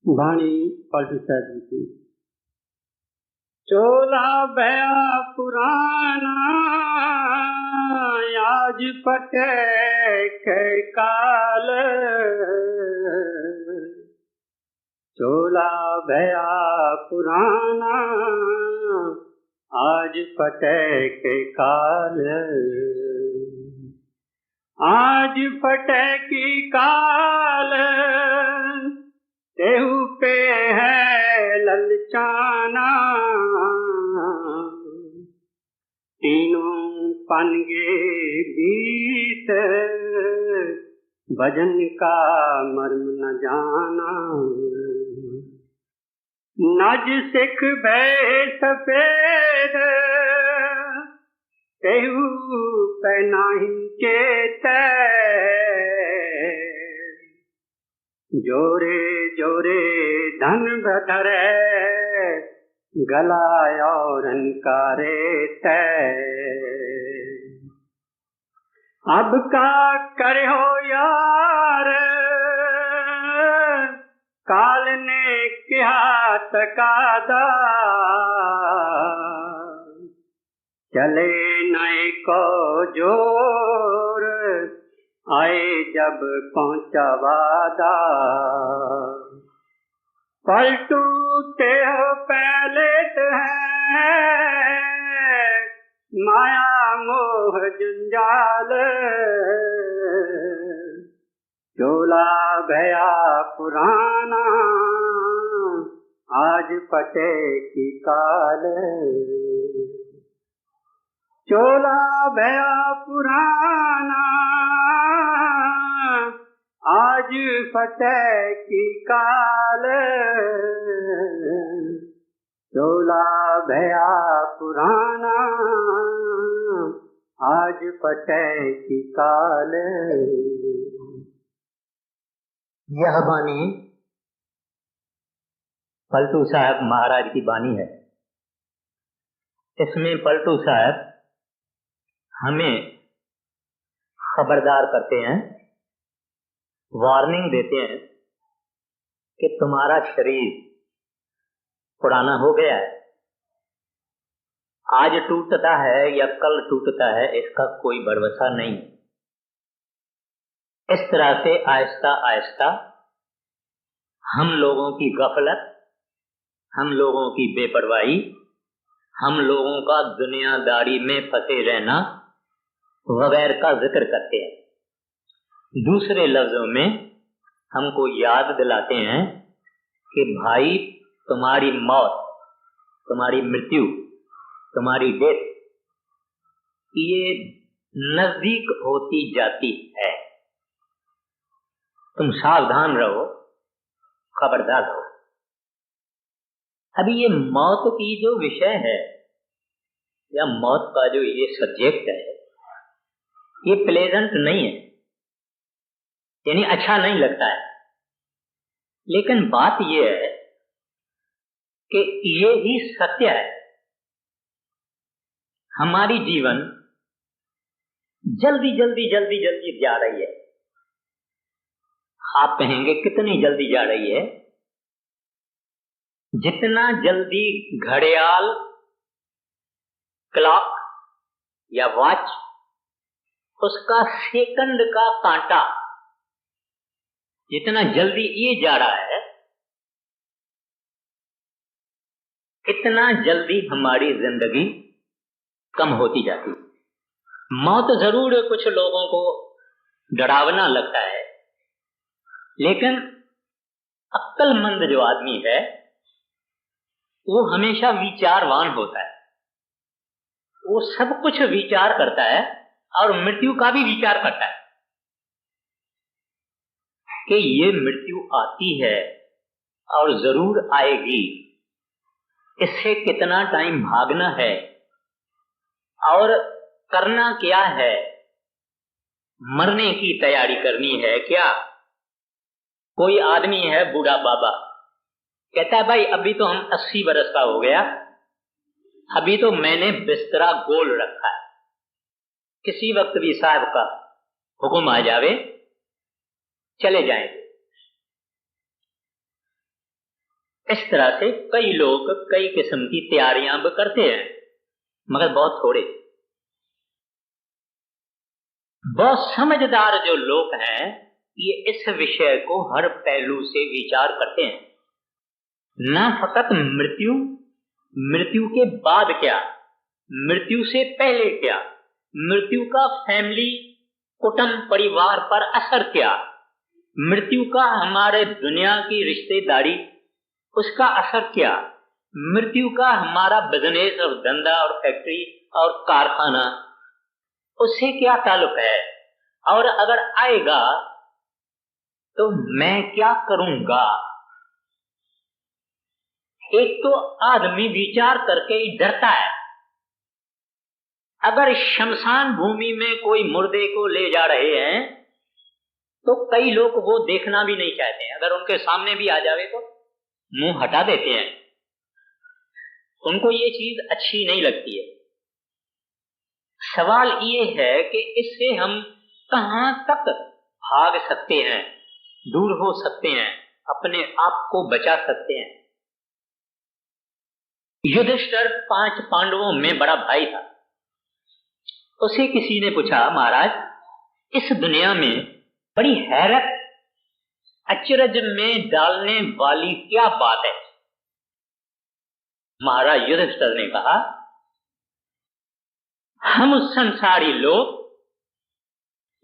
बाणी पलटू साहब जी की। चोला भया पुराना आज पटे के काल, चोला भया पुराना आज पटे के काल, आज फटे की काल तेहू पे है ललचाना, तीनों पनगे बीत भजन का मर्म न जाना, नज सिख भे सफेद तेहू पे नाही चेते, जोरे जोरे धन बधरे गला औरन का रेते, अब का करे हो यार काल ने क्या तकादा, चले नए को जोर आए जब पहुंचा वादा, पलटू ते हो पहले है माया मोह जंजाल, चोला भया पुराना आज पटे की काल, चोला भया पुराना आज फटे की काल, चोला भया पुराना आज फटे की काल। यह बानी पलटू साहब महाराज की बानी है। इसमें पलटू साहब हमें खबरदार करते हैं, वार्निंग देते हैं कि तुम्हारा शरीर पुराना हो गया है, आज टूटता है या कल टूटता है इसका कोई भरोसा नहीं। इस तरह से आहिस्ता आहिस्ता हम लोगों की गफलत, हम लोगों की बेपरवाही, हम लोगों का दुनियादारी में फंसे रहना वगैरह का जिक्र करते हैं। दूसरे लफ्जों में हमको याद दिलाते हैं कि भाई तुम्हारी मौत, तुम्हारी मृत्यु, तुम्हारी डेथ ये नजदीक होती जाती है, तुम सावधान रहो, खबरदार रहो। अभी ये मौत की जो विषय है या मौत का जो ये सब्जेक्ट है ये प्लेजेंट नहीं है, यानी अच्छा नहीं लगता है। लेकिन बात ये है कि ये ही सत्य है। हमारी जीवन जल्दी जल्दी जल्दी जल्दी जा रही है। आप कहेंगे कितनी जल्दी जा रही है? जितना जल्दी घड़ियाल, क्लॉक या वॉच उसका सेकंड का कांटा जितना जल्दी ये जा रहा है, इतना जल्दी हमारी जिंदगी कम होती जाती है। मौत जरूर कुछ लोगों को डरावना लगता है, लेकिन अक्लमंद जो आदमी है वो हमेशा विचारवान होता है। वो सब कुछ विचार करता है और मृत्यु का भी विचार करता है कि ये मृत्यु आती है और जरूर आएगी, इससे कितना टाइम भागना है और करना क्या है, मरने की तैयारी करनी है क्या। कोई आदमी है बूढ़ा बाबा, कहता है भाई अभी तो हम 80 बरस का हो गया, अभी तो मैंने बिस्तरा गोल रखा है, किसी वक्त भी साहब का हुक्म आ जावे चले जाएंगे। इस तरह से कई लोग कई किस्म की तैयारियां भी करते हैं, मगर बहुत थोड़े। बहुत समझदार जो लोग हैं ये इस विषय को हर पहलू से विचार करते हैं। न फकत मृत्यु, मृत्यु के बाद क्या, मृत्यु से पहले क्या, मृत्यु का फैमिली कुटुंब परिवार पर असर क्या, मृत्यु का हमारे दुनिया की रिश्तेदारी उसका असर क्या, मृत्यु का हमारा बिजनेस और धंधा और फैक्ट्री और कारखाना उससे क्या ताल्लुक है, और अगर आएगा तो मैं क्या करूंगा। एक तो आदमी विचार करके ही डरता है। अगर शमशान भूमि में कोई मुर्दे को ले जा रहे हैं तो कई लोग वो देखना भी नहीं चाहते हैं। अगर उनके सामने भी आ जावे तो मुंह हटा देते हैं, उनको ये चीज अच्छी नहीं लगती है। सवाल ये है कि इससे हम कहां तक भाग सकते हैं, दूर हो सकते हैं, अपने आप को बचा सकते हैं। युधिष्ठिर 5 पांडवों में बड़ा भाई था। उसे किसी ने पूछा, महाराज इस दुनिया में बड़ी हैरत अचरज में डालने वाली क्या बात है। महाराज युधिष्ठिर ने कहा, हम संसारी लोग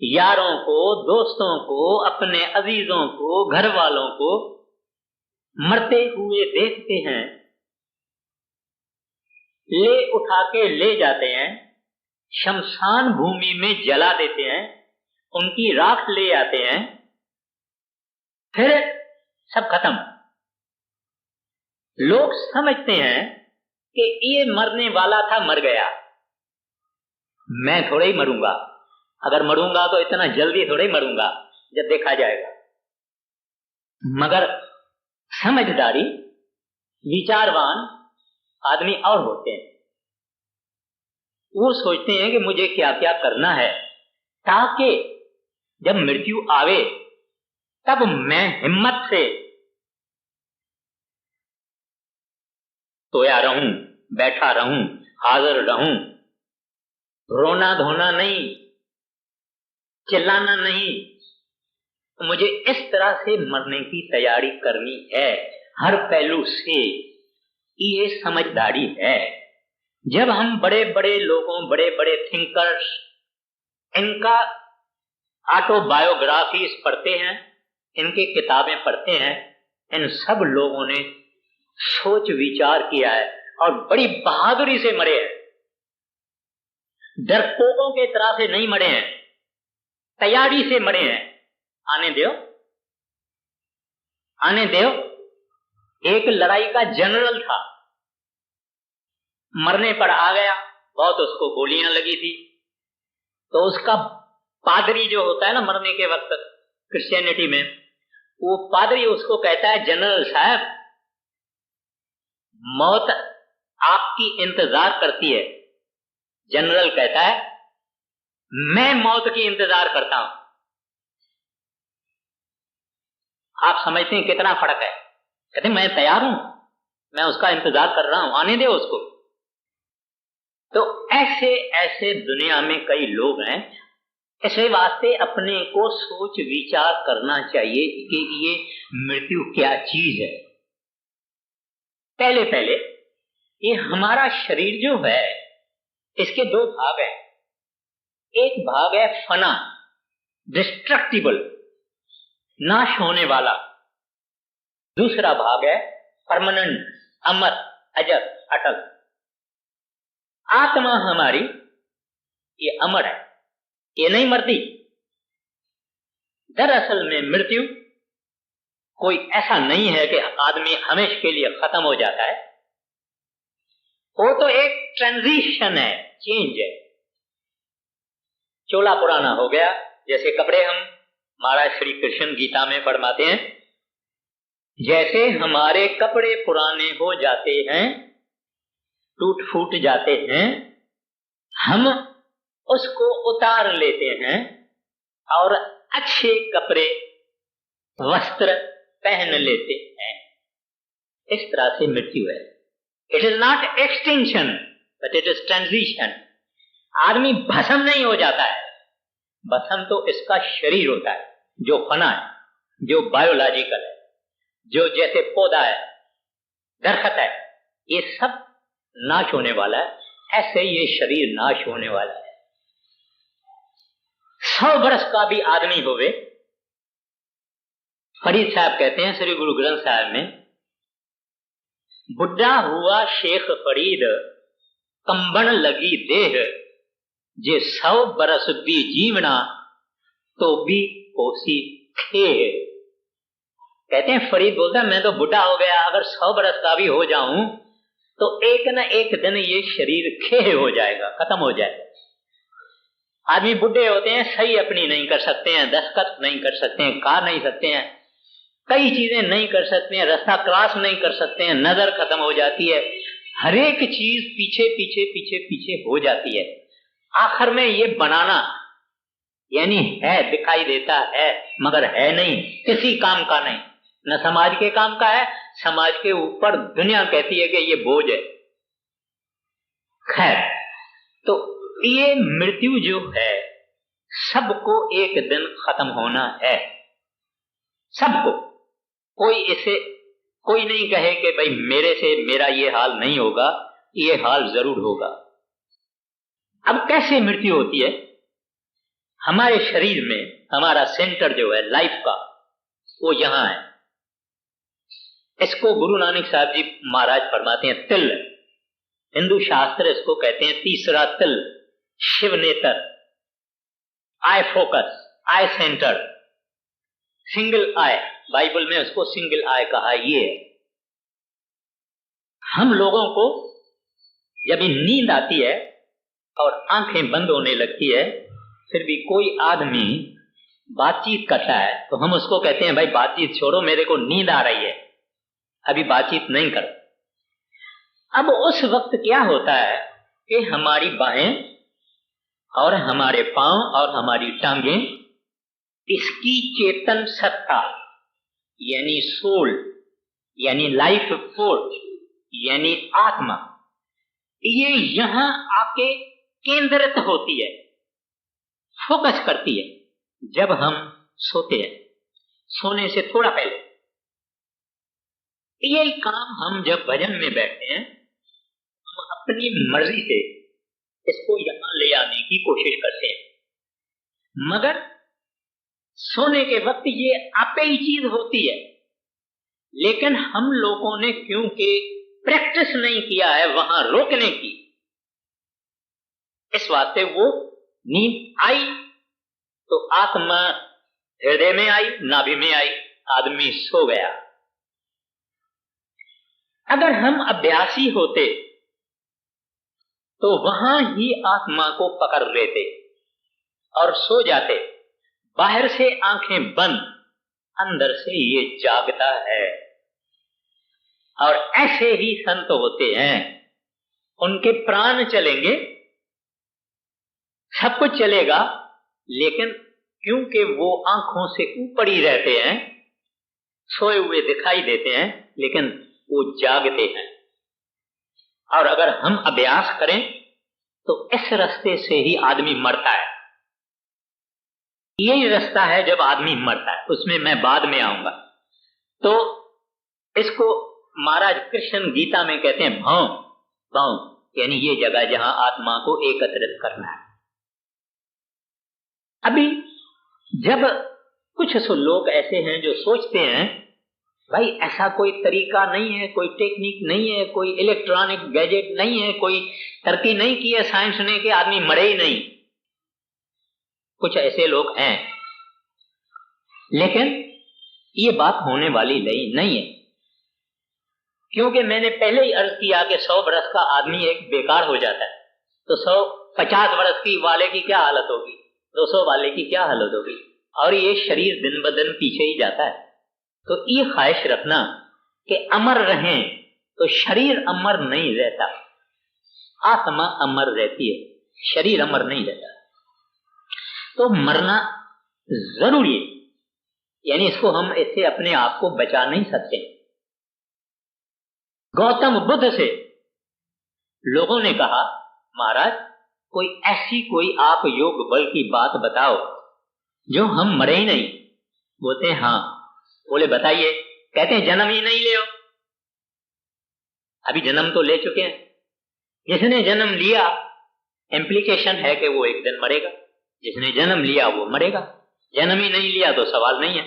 यारों को, दोस्तों को, अपने अजीजों को, घर वालों को मरते हुए देखते हैं, ले उठा के ले जाते हैं, शमशान भूमि में जला देते हैं, उनकी राख ले आते हैं, फिर सब खत्म। लोग समझते हैं कि ये मरने वाला था, मर गया, मैं थोड़े ही मरूंगा, अगर मरूंगा तो इतना जल्दी थोड़े ही मरूंगा, जब देखा जाएगा। मगर समझदारी विचारवान आदमी और होते हैं, वो सोचते हैं कि मुझे क्या क्या करना है ताकि जब मृत्यु आवे तब मैं हिम्मत से सोया रहूं, बैठा रहूं, हाजिर रहूं, रोना धोना नहीं, चिल्लाना नहीं, मुझे इस तरह से मरने की तैयारी करनी है। हर पहलू से ये समझदारी है। जब हम बड़े बड़े लोगों, बड़े बड़े थिंकर्स, इनका ऑटोबायोग्राफीज पढ़ते हैं, इनकी किताबें पढ़ते हैं, इन सब लोगों ने सोच विचार किया है और बड़ी बहादुरी से मरे हैं। डरपोकों के तरह से नहीं मरे हैं, तैयारी से मरे हैं। आने दो, आने दो। एक लड़ाई का जनरल था, मरने पर आ गया, बहुत उसको गोलियां लगी थी, तो उसका पादरी जो होता है ना मरने के वक्त क्रिश्चियनिटी में, वो पादरी उसको कहता है, जनरल साहब मौत आपकी इंतजार करती है। जनरल कहता है, मैं मौत की इंतजार करता हूं। आप समझते हैं कितना फर्क है। कहते मैं तैयार हूं, मैं उसका इंतजार कर रहा हूं, आने दे उसको। तो ऐसे ऐसे दुनिया में कई लोग हैं। ऐसे वास्ते अपने को सोच विचार करना चाहिए कि ये मृत्यु क्या चीज है। पहले पहले ये हमारा शरीर जो है इसके 2 भाग हैं। एक भाग है फना, डिस्ट्रक्टिबल, नाश होने वाला। दूसरा भाग है परमानेंट, अमर, अजर, अटल। आत्मा हमारी ये अमर है, ये नहीं मरती। दरअसल में मृत्यु कोई ऐसा नहीं है कि आदमी हमेशा के लिए खत्म हो जाता है। वो तो एक ट्रांजिशन है, चेंज है। चोला पुराना हो गया, जैसे कपड़े हम महाराज श्री कृष्ण गीता में फरमाते हैं, जैसे हमारे कपड़े पुराने हो जाते हैं, टूट फूट जाते हैं, हम उसको उतार लेते हैं और अच्छे कपड़े, वस्त्र पहन लेते हैं। इस तरह से मृत्यु है। It is not extinction but it is transition. आदमी भस्म नहीं हो जाता है, भस्म तो इसका शरीर होता है जो फना है, जो बायोलॉजिकल है, जो जैसे पौधा है, दरखत है, ये सब नाश होने वाला है। ऐसे ये शरीर नाश होने वाला है। 100 वर्ष का भी आदमी होवे, फरीद साहब कहते हैं श्री गुरु ग्रंथ साहब में, बुढ़ा हुआ शेख फरीद कंबन लगी देह, जे 100 बरस भी जीवना तो भी कोसी खेह। कहते हैं फरीद बोलता है मैं तो बुढ़ा हो गया, अगर 100 बरस का भी हो जाऊं तो एक न एक दिन ये शरीर खेह हो जाएगा, खत्म हो जाएगा। आदमी बुढ़े होते हैं, सही अपनी नहीं कर सकते हैं, दस्तखत नहीं कर सकते हैं, खा नहीं सकते हैं, कई चीजें नहीं कर सकते हैं, रास्ता क्रॉस नहीं कर सकते हैं, नजर खत्म हो जाती है, हर एक चीज पीछे पीछे पीछे पीछे हो जाती है। आखिर में ये बनाना यानी है, दिखाई देता है मगर है नहीं, किसी काम का नहीं, न समाज के काम का है, समाज के ऊपर दुनिया कहती है कि ये बोझ है। खैर, तो ये मृत्यु जो है सबको एक दिन खत्म होना है, सबको। कोई नहीं कहे कि भाई मेरे से मेरा ये हाल नहीं होगा, ये हाल जरूर होगा। अब कैसे मृत्यु होती है? हमारे शरीर में हमारा सेंटर जो है लाइफ का, वो यहां है। इसको गुरु नानक साहब जी महाराज फरमाते हैं तिल। हिंदू शास्त्र इसको कहते हैं तीसरा तिल, शिव नेत्र, I focus, I centre, single I. Bible में उसको सिंगल आई कहा। ये है हम लोगों को जब नींद आती है और आंखें बंद होने लगती है, फिर भी कोई आदमी बातचीत करता है तो हम उसको कहते हैं भाई बातचीत छोड़ो, मेरे को नींद आ रही है, अभी बातचीत नहीं करो। अब उस वक्त क्या होता है कि हमारी बाहें और हमारे पांव और हमारी टांगें, इसकी चेतन सत्ता यानी सोल यानी लाइफ फोर्स यानी आत्मा, ये यहां आके केंद्रित होती है, फोकस करती है। जब हम सोते हैं, सोने से थोड़ा पहले, यही काम हम जब भजन में बैठते हैं, हम अपनी मर्जी से इसको यहां ले आने की कोशिश करते हैं, मगर सोने के वक्त ये आपे ही चीज होती है। लेकिन हम लोगों ने क्योंकि प्रैक्टिस नहीं किया है वहां रोकने की, इस वास्ते वो नींद आई तो आत्मा हृदय में आई, नाभि में आई, आदमी सो गया। अगर हम अभ्यासी होते तो वहां ही आत्मा को पकड़ लेते और सो जाते। बाहर से आंखें बंद, अंदर से ये जागता है। और ऐसे ही संत होते हैं, उनके प्राण चलेंगे, सब कुछ चलेगा, लेकिन क्योंकि वो आंखों से ऊपर ही रहते हैं, सोए हुए दिखाई देते हैं, लेकिन वो जागते हैं। और अगर हम अभ्यास करें तो इस रास्ते से ही आदमी मरता है। यही रास्ता है जब आदमी मरता है, उसमें मैं बाद में आऊंगा। तो इसको महाराज कृष्ण गीता में कहते हैं भाव, भाव यानी ये जगह जहां आत्मा को एकत्रित करना है। अभी जब कुछ लोग ऐसे हैं जो सोचते हैं भाई ऐसा कोई तरीका नहीं है, कोई टेक्निक नहीं है, कोई इलेक्ट्रॉनिक गैजेट नहीं है, कोई तरक्की नहीं की है साइंस ने कि आदमी मरे ही नहीं। कुछ ऐसे लोग हैं, लेकिन ये बात होने वाली नहीं है, क्योंकि मैंने पहले ही अर्ज किया कि 100 वर्ष का आदमी एक बेकार हो जाता है, तो 150 वर्ष की वाले की क्या हालत होगी, 200 वाले की क्या हालत होगी। और ये शरीर दिन ब दिन पीछे ही जाता है। तो ये ख्वाहिश रखना कि अमर रहें, तो शरीर अमर नहीं रहता, आत्मा अमर रहती है, शरीर अमर नहीं रहता। तो मरना जरूरी है, यानी इसको हम इससे अपने आप को बचा नहीं सकते। गौतम बुद्ध से लोगों ने कहा, महाराज कोई ऐसी कोई आप योग बल की बात बताओ जो हम मरे ही नहीं। बोलते हैं हाँ। बोले बताइए। कहते हैं जन्म ही नहीं ले। अभी जन्म तो ले चुके हैं। जिसने जन्म लिया इम्प्लीकेशन है कि वो एक दिन मरेगा। जिसने जन्म लिया वो मरेगा, जन्म ही नहीं लिया तो सवाल नहीं है।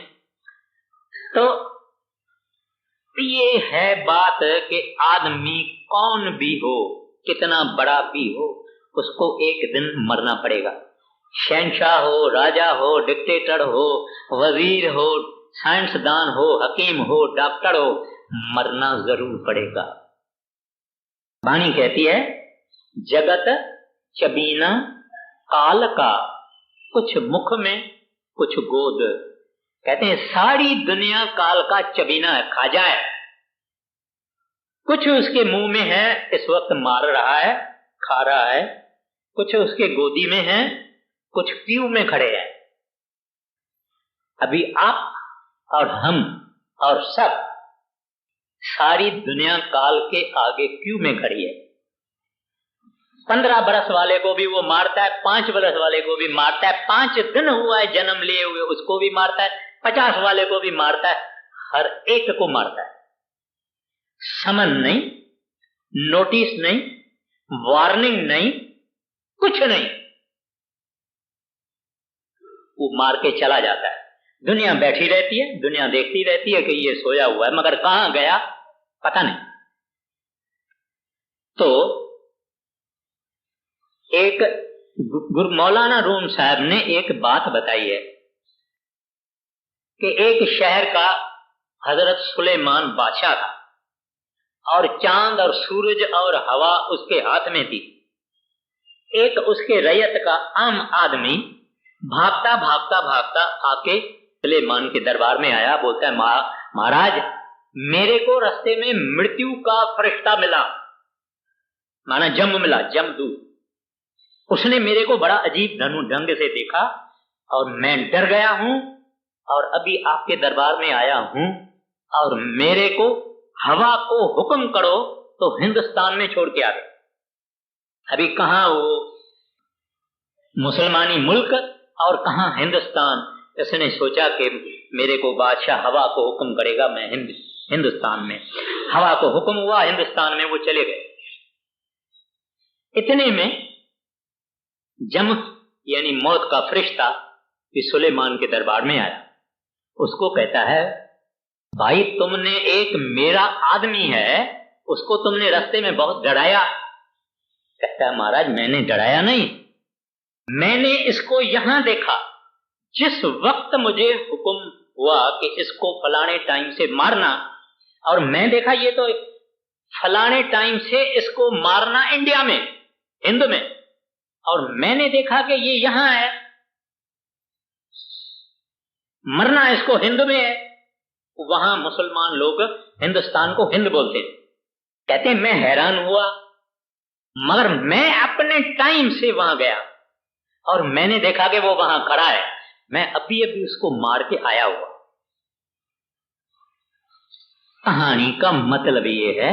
तो ये है बात कि आदमी कौन भी हो, कितना बड़ा भी हो, उसको एक दिन मरना पड़ेगा। शहंशाह हो, राजा हो, डिक्टेटर हो, वजीर हो, साइंसदान हो, हकीम हो, डॉक्टर हो, मरना जरूर पड़ेगा। वाणी कहती है जगत चबीना काल का, कुछ मुख में कुछ गोद। कहते हैं सारी दुनिया काल का चबीना है, खा जाए। कुछ उसके मुंह में है, इस वक्त मार रहा है, खा रहा है। कुछ उसके गोदी में है, कुछ क्यू में खड़े हैं। अभी आप और हम और सब, सारी दुनिया काल के आगे क्यू में खड़ी है। 15 बरस वाले को भी वो मारता है, 5 बरस वाले को भी मारता है, 5 दिन हुआ है जन्म लिए हुए उसको भी मारता है, 50 वाले को भी मारता है, हर एक को मारता है। समन नहीं, नोटिस नहीं, वार्निंग नहीं, कुछ नहीं, वो मार के चला जाता है। दुनिया बैठी रहती है, दुनिया देखती रहती है कि ये सोया हुआ है, मगर कहां गया पता नहीं। तो एक मौलाना रूम साहब ने एक बात बताई है कि एक शहर का हजरत सुलेमान बादशाह था और चांद और सूरज और हवा उसके हाथ में थी। एक उसके रैयत का आम आदमी भागता भागता भागता आके सुलेमान के दरबार में आया। बोलता है महाराज मेरे को रास्ते में मृत्यु का फरिश्ता मिला, माना जम मिला, जमदूत। उसने मेरे को बड़ा अजीब ढंग से देखा और मैं डर गया हूं और अभी आपके दरबार में आया हूं और मेरे को हवा को हुक्म करो तो हिंदुस्तान में छोड़ के आ गए। अभी कहां वो मुसलमानी मुल्क और कहां हिंदुस्तान। इसने सोचा कि मेरे को बादशाह हवा को हुक्म करेगा, मैं हिंदुस्तान में। हवा को हुक्म हुआ, हिंदुस्तान में वो चले गए। इतने में जम यानी मौत का फरिश्ता सुलेमान के दरबार में आया। उसको कहता है भाई तुमने एक मेरा आदमी है उसको तुमने रास्ते में बहुत डराया। कहता है महाराज मैंने डराया नहीं, मैंने इसको यहां देखा। जिस वक्त मुझे हुक्म हुआ कि इसको फलाने टाइम से मारना, और मैं देखा ये तो फलाने टाइम से इसको मारना इंडिया में, हिंद में, और मैंने देखा कि ये यहां है, मरना इसको हिंद में है। वहां मुसलमान लोग हिंदुस्तान को हिंद बोलते हैं। कहते हैं मैं हैरान हुआ, मगर मैं अपने टाइम से वहां गया और मैंने देखा कि वो वहां खड़ा है, मैं अभी अभी उसको मार के आया हुआ। कहानी का मतलब ये है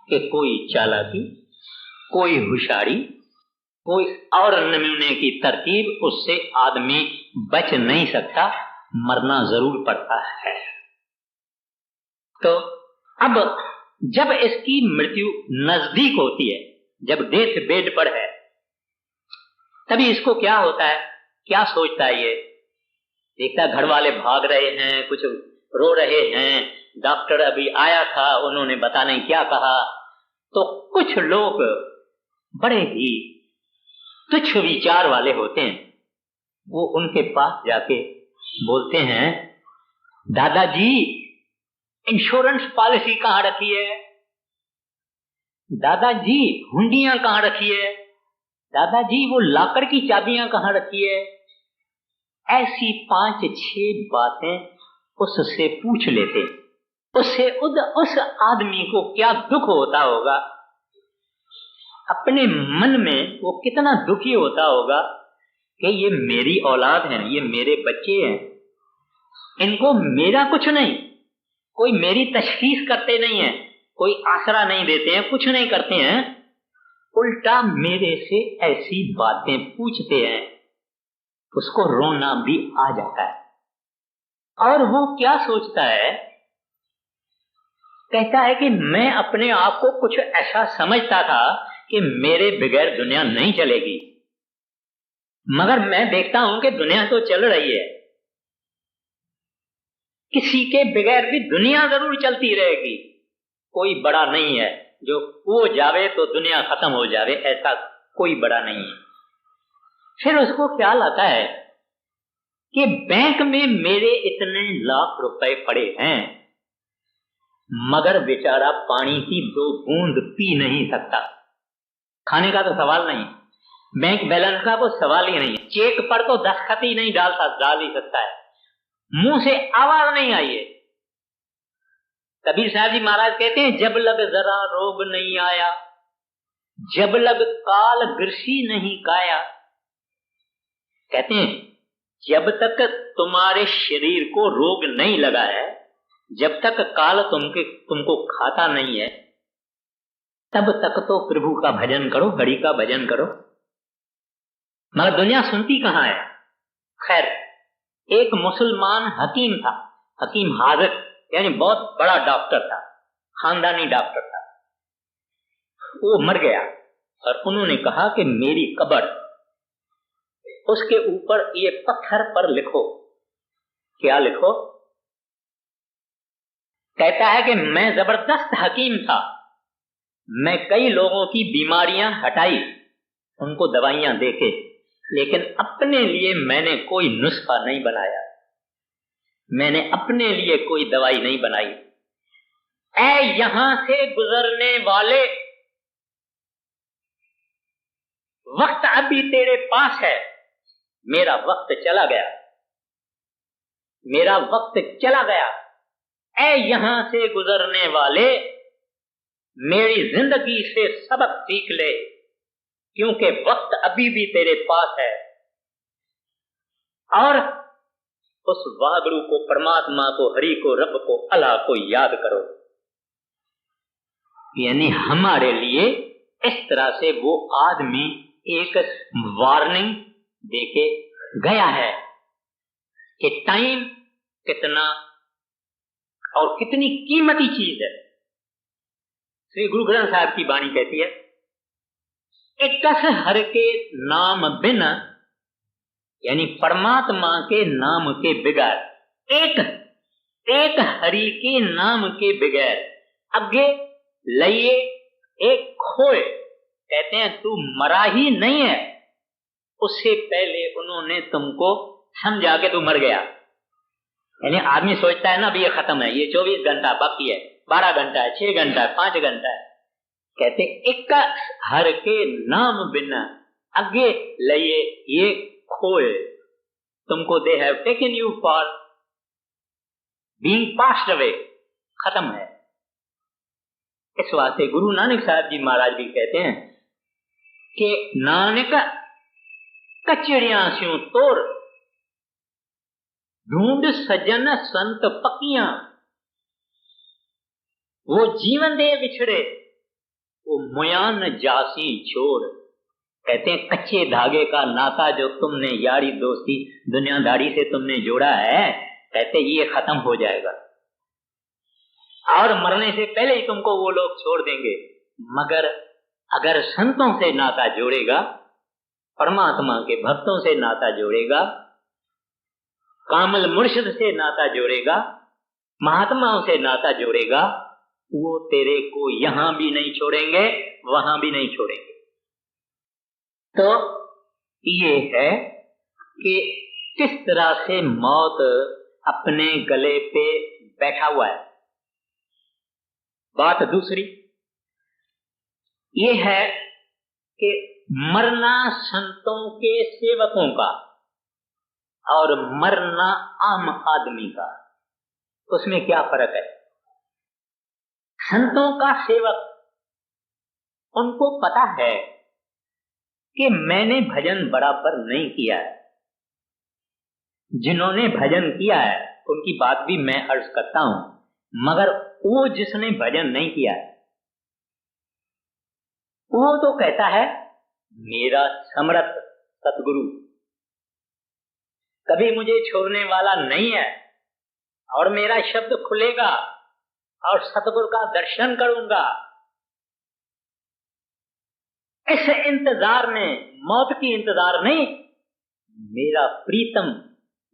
कि कोई चालाकी, कोई होशियारी, कोई और नमूने की तरकीब, उससे आदमी बच नहीं सकता, मरना जरूर पड़ता है। तो अब जब इसकी मृत्यु नजदीक होती है, जब डेथ बेड पर है, तभी इसको क्या होता है, क्या सोचता है? ये देखता घर वाले भाग रहे हैं, कुछ रो रहे हैं, डॉक्टर अभी आया था, उन्होंने पता नहीं क्या कहा। तो कुछ लोग बड़े ही तुच्छ विचार वाले होते हैं, वो उनके पास जाके बोलते हैं दादाजी इंश्योरेंस पॉलिसी कहां रखी है, दादाजी हुंडियां कहां रखी है, दादाजी वो लॉकर की चाबियां कहां रखी है। ऐसी 5-6 बातें उससे पूछ लेते। उससे उस आदमी को क्या दुख होता होगा, अपने मन में वो कितना दुखी होता होगा कि ये मेरी औलाद है, ये मेरे बच्चे हैं, इनको मेरा कुछ नहीं, कोई मेरी तशखीस करते नहीं है, कोई आसरा नहीं देते हैं, कुछ नहीं करते हैं, उल्टा मेरे से ऐसी बातें पूछते हैं, उसको रोना भी आ जाता है। और वो क्या सोचता है, कहता है कि मैं अपने आप को कुछ ऐसा समझता था कि मेरे बगैर दुनिया नहीं चलेगी, मगर मैं देखता हूं कि दुनिया तो चल रही है, किसी के बगैर भी दुनिया जरूर चलती रहेगी। कोई बड़ा नहीं है जो वो जावे तो दुनिया खत्म हो जावे, ऐसा कोई बड़ा नहीं है। फिर उसको ख्याल आता है कि बैंक में मेरे इतने लाख रुपए पड़े हैं, मगर बेचारा पानी की 2 बूंद पी नहीं सकता। खाने का तो सवाल नहीं, बैंक बैलेंस का तो सवाल ही नहीं, चेक पर तो दस्तखत ही नहीं डाल ही सकता है, मुंह से आवाज नहीं आई है। कबीर साहब जी महाराज कहते हैं, जब लग जरा रोग नहीं आया, जब लग काल ग्रसी नहीं काया। कहते हैं जब तक तुम्हारे शरीर को रोग नहीं लगा है, जब तक काल तुमको खाता नहीं है, तब तक तो प्रभु का भजन करो, हरि का भजन करो। मगर दुनिया सुनती कहां है। खैर, एक मुसलमान हकीम था, हकीम हाजिर, यानी बहुत बड़ा डॉक्टर था, खानदानी डॉक्टर था। वो मर गया और उन्होंने कहा कि मेरी कब्र, उसके ऊपर ये पत्थर पर लिखो। क्या लिखो? कहता है कि मैं जबरदस्त हकीम था, मैं कई लोगों की बीमारियां हटाई, उनको दवाइयां देके, लेकिन अपने लिए मैंने कोई नुस्खा नहीं बनाया, मैंने अपने लिए कोई दवाई नहीं बनाई। ऐ यहां से गुजरने वाले, वक्त अभी तेरे पास है, मेरा वक्त चला गया, मेरा वक्त चला गया। ऐ यहां से गुजरने वाले, मेरी जिंदगी से सबक सीख ले, क्योंकि वक्त अभी भी तेरे पास है। और उस वागड़ू को, परमात्मा को, हरि को, रब को, अल्लाह को याद करो। यानी हमारे लिए इस तरह से वो आदमी एक वार्निंग देके गया है कि टाइम कितना और कितनी कीमती चीज है। श्री गुरु ग्रंथ साहब की वाणी कहती है, एकस हर के नाम बिना, यानी परमात्मा के नाम के बगैर, एक हरि के नाम के बगैर अगे लइए एक खोए। कहते हैं तू मरा ही नहीं है, उससे पहले उन्होंने तुमको समझा के तू मर गया। यानी आदमी सोचता है ना अभी ये खत्म है, ये 24 घंटा बाकी है, 12 घंटा है, 6 घंटा है, 5 घंटा है। कहते एक हर के नाम बिना अगे लइए ये खोए, तुमको they have taken you for being passed away, खत्म है। इस वास्ते गुरु नानक साहब जी महाराज भी कहते हैं कि नानक कचड़ियां स्यों तोर, ढूंढ सजन संत पकियां, वो जीवन दे बिछड़े, वो मुयान जासी छोड़। कहते हैं कच्चे धागे का नाता जो तुमने यारी दोस्ती दुनियादारी से तुमने जोड़ा है, कहते ये खत्म हो जाएगा और मरने से पहले ही तुमको वो लोग छोड़ देंगे। मगर अगर संतों से नाता जोड़ेगा, परमात्मा के भक्तों से नाता जोड़ेगा, कामल मुर्शिद से नाता जोड़ेगा, महात्माओं से नाता जोड़ेगा, वो तेरे को यहां भी नहीं छोड़ेंगे, वहां भी नहीं छोड़ेंगे। तो ये है कि किस तरह से मौत अपने गले पे बैठा हुआ है। बात दूसरी ये है कि मरना संतों के सेवकों का और मरना आम आदमी का, उसमें क्या फर्क है? संतों का सेवक, उनको पता है कि मैंने भजन बराबर नहीं किया है, जिन्होंने भजन किया है उनकी बात भी मैं अर्ज करता हूं। मगर वो जिसने भजन नहीं किया वो तो कहता है मेरा समर्थ सतगुरु कभी मुझे छोड़ने वाला नहीं है और मेरा शब्द खुलेगा और सतगुरु का दर्शन करूंगा। इस इंतजार में, मौत की इंतजार नहीं, मेरा प्रीतम,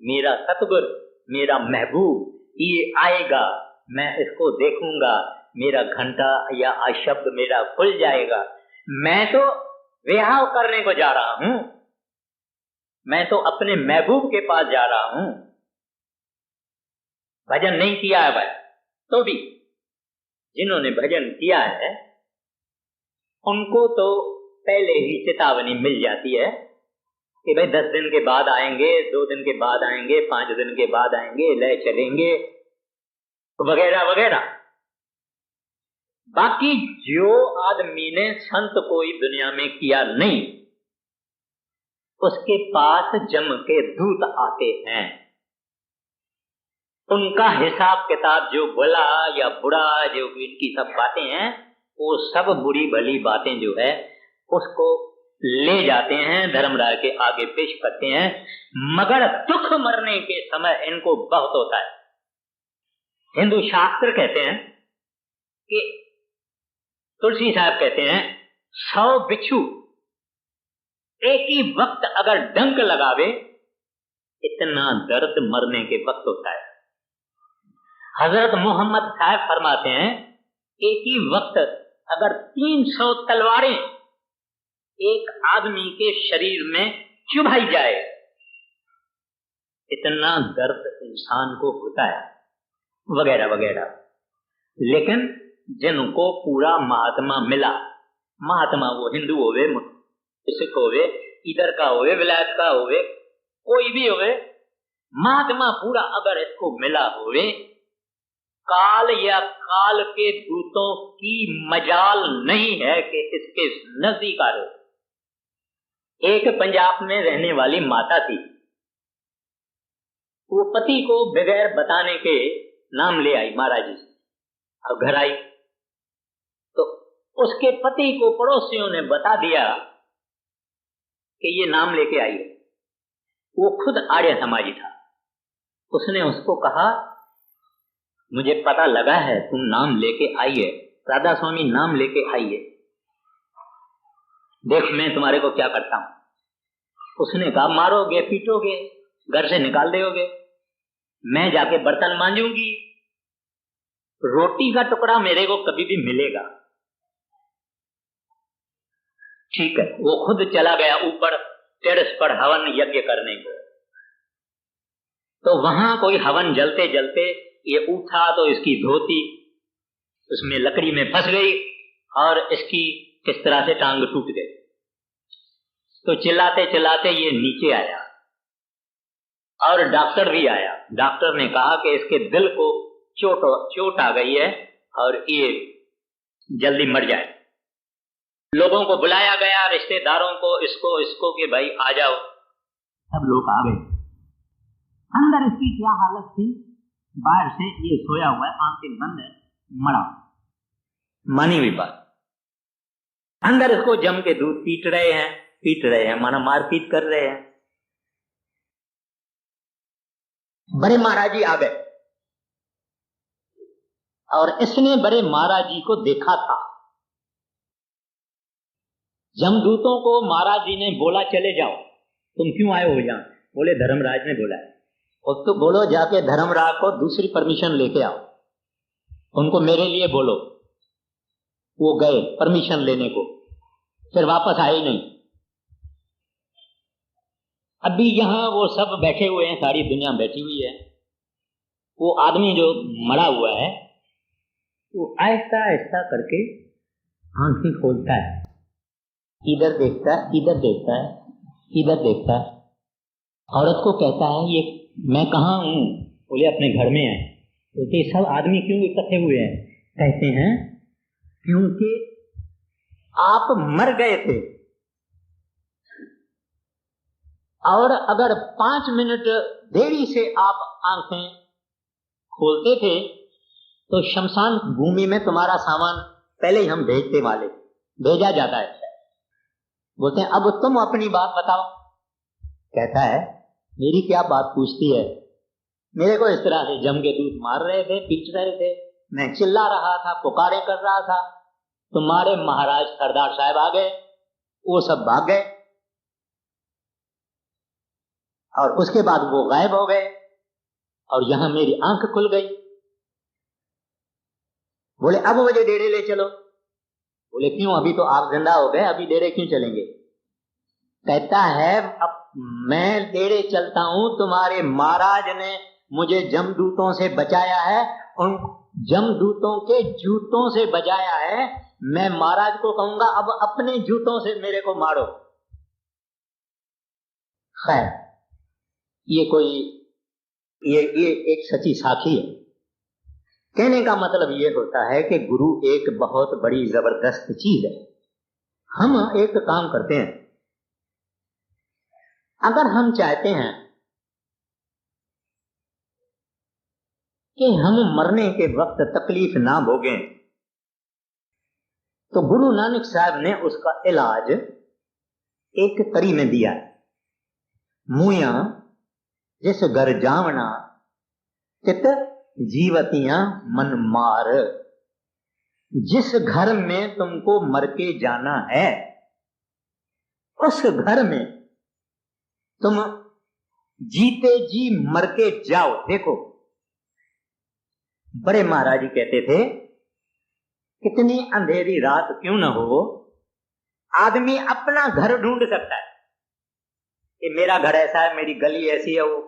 मेरा सतगुरु, मेरा महबूब ये आएगा, मैं इसको देखूंगा, मेरा घंटा या शब्द मेरा खुल जाएगा। मैं तो विहाव करने को जा रहा हूं, मैं तो अपने महबूब के पास जा रहा हूं। भजन नहीं किया है भाई, तो भी जिन्होंने भजन किया है उनको तो पहले ही चेतावनी मिल जाती है कि भाई 10 दिन के बाद आएंगे, 2 दिन के बाद आएंगे, 5 दिन के बाद आएंगे, ले चलेंगे वगैरह वगैरह। बाकी जो आदमी ने संत कोई दुनिया में किया नहीं, उसके पास जम के दूत आते हैं। उनका हिसाब किताब जो भला या बुरा जो इनकी सब बातें हैं, वो सब बुरी भली बातें जो है उसको ले जाते हैं, धर्मराज के आगे पेश करते हैं। मगर दुख मरने के समय इनको बहुत होता है। हिंदू शास्त्र कहते हैं कि तुलसी साहब कहते हैं 100 बिच्छू एक ही वक्त अगर डंक लगावे, इतना दर्द मरने के वक्त होता है। हजरत मोहम्मद साहब फरमाते हैं एक ही वक्त अगर 300 तलवारें एक आदमी के शरीर में चुभाई जाए, इतना दर्द इंसान को होता है वगैरह वगैरह। लेकिन जिनको पूरा महात्मा मिला, महात्मा वो हिंदू होवे, सिख होवे, इधर का होवे, विलायत का होवे, कोई भी होवे, महात्मा पूरा अगर इसको मिला होवे, काल या काल के दूतों की मजाल नहीं है कि इसके नजदीक आ रहे। एक पंजाब में रहने वाली माता थी, वो पति को बगैर बताने के नाम ले आई महाराज जी से। अब घर आई तो उसके पति को पड़ोसियों ने बता दिया कि ये नाम लेके आई है। वो खुद आर्य समाजी था। उसने उसको कहा मुझे पता लगा है तुम नाम लेके आई है, राधा स्वामी नाम लेके आई है, देख मैं तुम्हारे को क्या करता हूं। उसने कहा मारोगे, पीटोगे, घर से निकाल दोगे, मैं जाके बर्तन मांजूंगी, रोटी का टुकड़ा मेरे को कभी भी मिलेगा। ठीक है, वो खुद चला गया ऊपर टेरेस पर हवन यज्ञ करने को। तो वहां कोई हवन जलते जलते ये उठा तो इसकी धोती उसमें लकड़ी में फंस गई और इसकी किस तरह से टांग टूट गई। तो चिल्लाते चिल्लाते ये नीचे आया और डॉक्टर भी आया। डॉक्टर ने कहा कि इसके दिल को चोट आ गई है और ये जल्दी मर जाए। लोगों को बुलाया गया, रिश्तेदारों को, इसको कि भाई आ जाओ। सब लोग आ गए। अंदर इसकी क्या हालत थी, बाहर से ये सोया हुआ है, आंखें बंद है, मरा। मानी हुई बात। अंदर इसको जम के दूध पीट रहे हैं, माना मारपीट कर रहे हैं। बड़े महाराज जी आ गए और इसने बड़े महाराज जी को देखा था। जमदूतों को महाराज जी ने बोला चले जाओ, तुम क्यों आए हो यहाँ? बोले धर्मराज ने बोला है। और तो बोलो जाके धर्मराज को दूसरी परमिशन लेके आओ, उनको मेरे लिए बोलो। वो गए परमिशन लेने को, फिर वापस आए नहीं। अभी यहाँ वो सब बैठे हुए हैं, सारी दुनिया बैठी हुई है। वो आदमी जो मरा हुआ है वो आहिस्ता आहिस्ता करके आंखें खोलता है, इधर देखता है, इधर देखता है, इधर देखता है। औरत को कहता है ये मैं कहाँ हूँ? बोले अपने घर में है। तो ये सब आदमी क्यों इकट्ठे हुए हैं? कहते हैं क्योंकि आप मर गए थे और अगर 5 मिनट देरी से आप आंखें खोलते थे तो शमशान भूमि में तुम्हारा सामान पहले ही हम भेजा जाता है। बोलते हैं अब तुम अपनी बात बताओ। कहता है मेरी क्या बात पूछती है, मेरे को इस तरह से जम के दूध मार रहे थे, पीट रहे थे, मैं चिल्ला रहा था, पुकारे कर रहा था, तुम्हारे महाराज सरदार साहब आ गए, वो सब भाग गए और उसके बाद वो गायब हो गए और यहां मेरी आंख खुल गई। बोले अब मुझे डेरे ले चलो। बोले क्यों, अभी तो आप जिंदा हो गए, अभी डेरे क्यों चलेंगे। कहता है अब मैं डेरे चलता हूं, तुम्हारे महाराज ने मुझे जमदूतों से बचाया है, उन जमदूतों के जूतों से बचाया है। मैं महाराज को कहूंगा अब अपने जूतों से मेरे को मारो। खैर ये एक सच्ची साखी है। कहने का मतलब ये होता है कि गुरु एक बहुत बड़ी जबरदस्त चीज है। हम एक काम करते हैं, अगर हम चाहते हैं कि हम मरने के वक्त तकलीफ ना भोगें, तो गुरु नानक साहब ने उसका इलाज एक तरी में दिया है। मुया जिस घर जावना चित जीवतियां मन मार। जिस घर में तुमको मर के जाना है, उस घर में तुम जीते जी मर के जाओ। देखो बड़े महाराज जी कहते थे कितनी अंधेरी रात क्यों न हो, आदमी अपना घर ढूंढ सकता है कि मेरा घर ऐसा है, मेरी गली ऐसी है, वो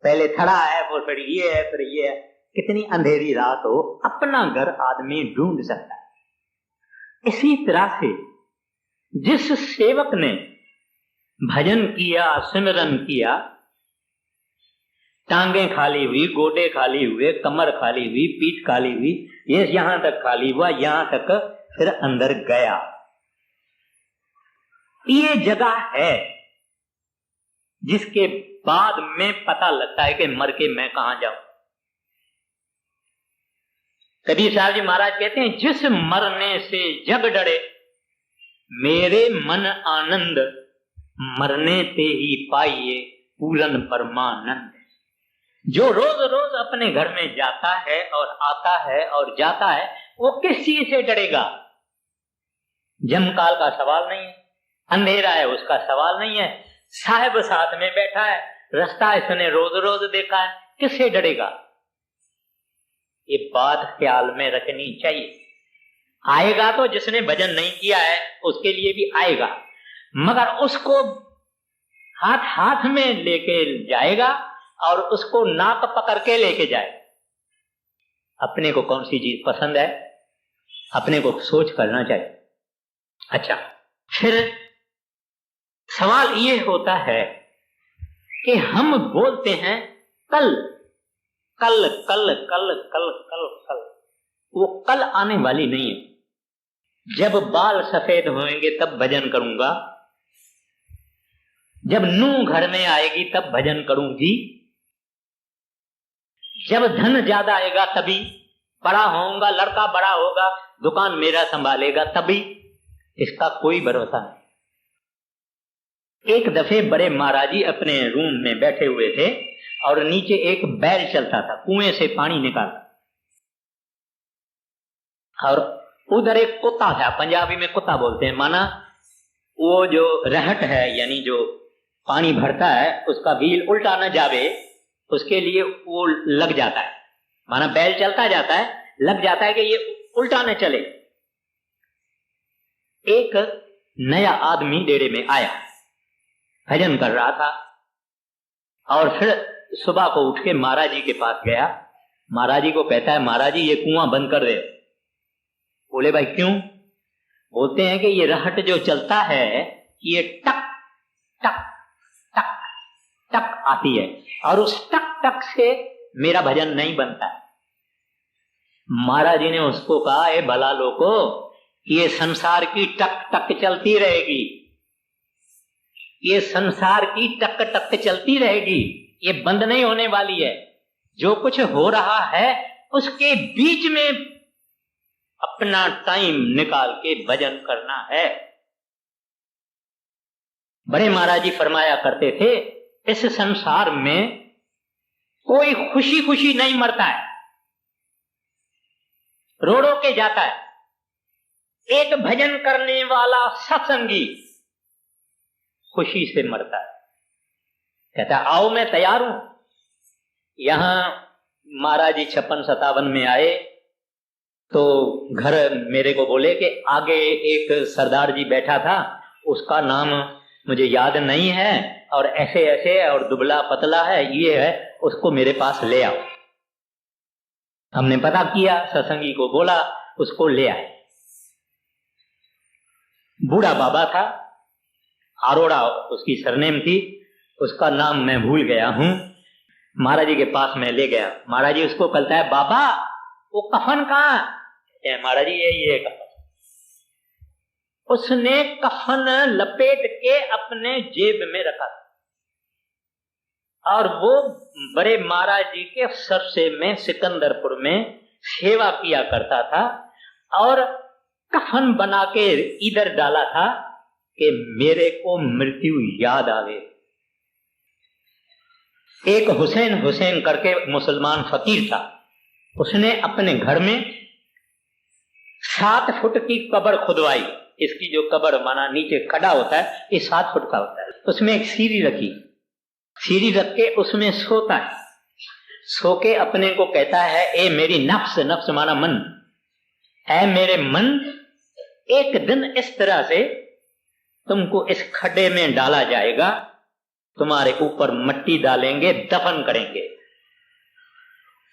पहले खड़ा है, वो फिर ये है, फिर ये है। कितनी अंधेरी रात हो, अपना घर आदमी ढूंढ सकता है। इसी तरह से जिस सेवक ने भजन किया, सिमरन किया, टांगे खाली हुई, गोडे खाली हुए, कमर खाली हुई, पीठ खाली हुई, ये यहां तक खाली हुआ, यहां तक फिर अंदर गया। ये जगह है जिसके बाद में पता लगता है कि मर के मैं कहां जाऊं। कबीर साहब जी महाराज कहते हैं जिस मरने से जग डरे, मेरे मन आनंद मरने ते ही पाइए पूरन परमानंद। जो रोज रोज अपने घर में जाता है और आता है और जाता है, वो किस चीज से डरेगा। जमकाल का सवाल नहीं है, अंधेरा है उसका सवाल नहीं है, साहब साथ में बैठा है, रास्ता इसने रोज रोज देखा है, किससे डरेगा। ये बात ख्याल में रखनी चाहिए। आएगा तो जिसने भजन नहीं किया है उसके लिए भी आएगा, मगर उसको हाथ हाथ में लेके जाएगा और उसको नाक पकड़ के लेके जाए। अपने को कौन सी चीज पसंद है, अपने को सोच करना चाहिए। अच्छा, फिर सवाल ये होता है कि हम बोलते हैं कल कल कल कल कल कल कल, वो कल आने वाली नहीं है। जब बाल सफेद होंगे तब भजन करूंगा, जब नूह घर में आएगी तब भजन करूंगी, जब धन ज्यादा आएगा तभी, बड़ा होऊंगा, लड़का बड़ा होगा, दुकान मेरा संभालेगा तभी। इसका कोई भरोसा नहीं। एक दफे बड़े महाराज जी अपने रूम में बैठे हुए थे और नीचे एक बैल चलता था, कुएं से पानी निकालता, और उधर एक कुत्ता था, पंजाबी में कुत्ता बोलते हैं, माना वो जो रहट है यानी जो पानी भरता है उसका व्हील उल्टा न जावे, उसके लिए वो लग जाता है, माना बैल चलता जाता है, लग जाता है कि ये उल्टा न चले। एक नया आदमी डेरे में आया, भजन कर रहा था, और फिर सुबह को उठ के महाराज जी के पास गया। महाराज जी को कहता है महाराज जी ये कुआं बंद कर दे। बोले भाई क्यों? बोलते हैं कि ये रहट जो चलता है ये टक टक टक टक आती है और उस टक टक से मेरा भजन नहीं बनता है। महाराज जी ने उसको कहा ए भला लोको, ये संसार की टक टक चलती रहेगी, ये संसार की टक टक चलती रहेगी, ये बंद नहीं होने वाली है। जो कुछ हो रहा है उसके बीच में अपना टाइम निकाल के भजन करना है। बड़े महाराज जी फरमाया करते थे, इस संसार में कोई खुशी खुशी नहीं मरता है, रो रो के जाता है। एक भजन करने वाला सत्संगी खुशी से मरता है। कहता आओ मैं तैयार हूं। यहां महाराज जी 56-57 में आए तो घर मेरे को बोले कि आगे एक सरदार जी बैठा था, उसका नाम मुझे याद नहीं है और ऐसे ऐसे और दुबला पतला है, ये है, उसको मेरे पास ले आओ। हमने पता किया, सत्संगी को बोला, उसको ले आए। बूढ़ा बाबा था, अरोड़ा उसकी सरनेम थी, उसका नाम मैं भूल गया हूं। महाराज जी के पास मैं ले गया। महाराज जी उसको कहता है, बाबा वो कफन कहाँ है? महाराज जी ये कफन। उसने कफन लपेट के अपने जेब में रखा और वो बड़े महाराज जी के सरसे में सिकंदरपुर में सेवा किया करता था और कफन बना के इधर डाला था कि मेरे को मृत्यु याद आवे। एक हुसैन करके मुसलमान फकीर था, उसने अपने घर में 7 फुट की कब्र खुदवाई। इसकी जो कब्र माना नीचे खड़ा होता है, ये 7 फुट का होता है। उसमें एक सीढ़ी रखी, सीढ़ी रख के उसमें सोता है। सो के अपने को कहता है, ए मेरी नफ्स, नफ्स माना मन, ऐ मेरे मन, एक दिन इस तरह से तुमको इस खड्डे में डाला जाएगा, तुम्हारे ऊपर मिट्टी डालेंगे, दफन करेंगे।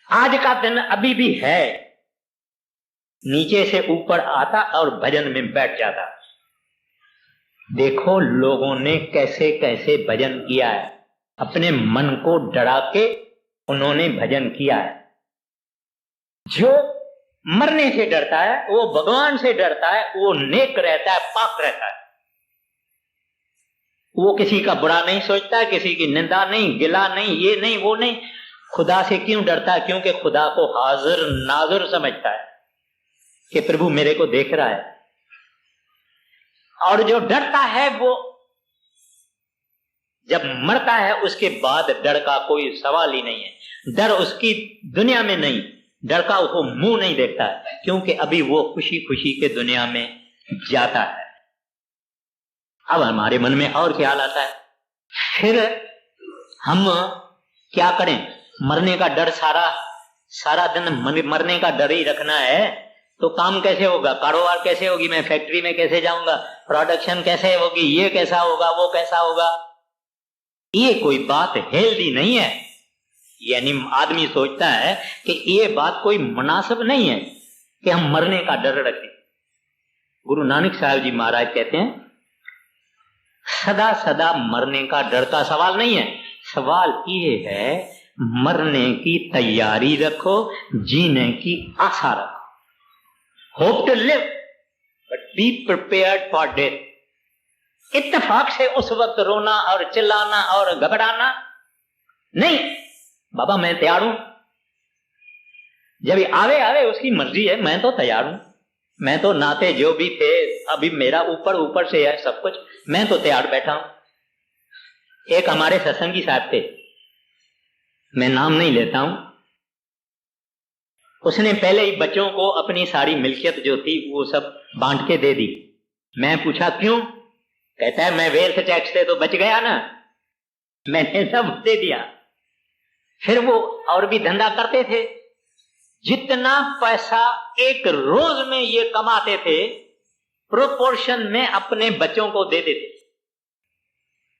आज का दिन अभी भी है। नीचे से ऊपर आता और भजन में बैठ जाता। देखो लोगों ने कैसे कैसे भजन किया है, अपने मन को डरा के उन्होंने भजन किया है। जो मरने से डरता है वो भगवान से डरता है, वो नेक रहता है, पाक रहता है। वो किसी का बुरा नहीं सोचता है, किसी की निंदा नहीं, गिला नहीं, ये नहीं वो नहीं। खुदा से क्यों डरता है? क्योंकि खुदा को हाजिर नाजिर समझता है कि प्रभु मेरे को देख रहा है। और जो डरता है वो जब मरता है उसके बाद डर का कोई सवाल ही नहीं है। डर उसकी दुनिया में नहीं, डर का वो मुंह नहीं देखता है, क्योंकि अभी वो खुशी खुशी के दुनिया में जाता है। अब हमारे मन में और ख्याल आता है, फिर हम क्या करें? मरने का डर सारा दिन मरने का डर ही रखना है तो काम कैसे होगा? कारोबार कैसे होगी? मैं फैक्ट्री में कैसे जाऊंगा? प्रोडक्शन कैसे होगी? ये कैसा होगा, वो कैसा होगा? ये कोई बात हेल्दी नहीं है। यानी आदमी सोचता है कि ये बात कोई मुनासिब नहीं है कि हम मरने का डर रखें। गुरु नानक साहब जी महाराज कहते हैं, सदा सदा मरने का डर का सवाल नहीं है। सवाल ये है, मरने की तैयारी रखो, जीने की आशा रखो। Hope to live but be prepared for death. इत्तेफाक से उस वक्त रोना और चिल्लाना और घबराना नहीं। बाबा मैं तैयार हूं, जब आवे आवे उसकी मर्जी है, मैं तो तैयार हूं। मैं तो नाते जो भी थे अभी मेरा ऊपर से है सब कुछ, मैं तो तैयार बैठा हूं। एक हमारे सत्संगी साहब थे, मैं नाम नहीं लेता हूं, उसने पहले ही बच्चों को अपनी सारी मिल्कियत जो थी वो सब बांट के दे दी। मैं पूछा क्यों? कहता है मैं वेल्थ टैक्स से तो बच गया ना, मैंने सब दे दिया। फिर वो और भी धंधा करते थे, जितना पैसा एक रोज में ये कमाते थे प्रोपोर्शन में अपने बच्चों को दे देते।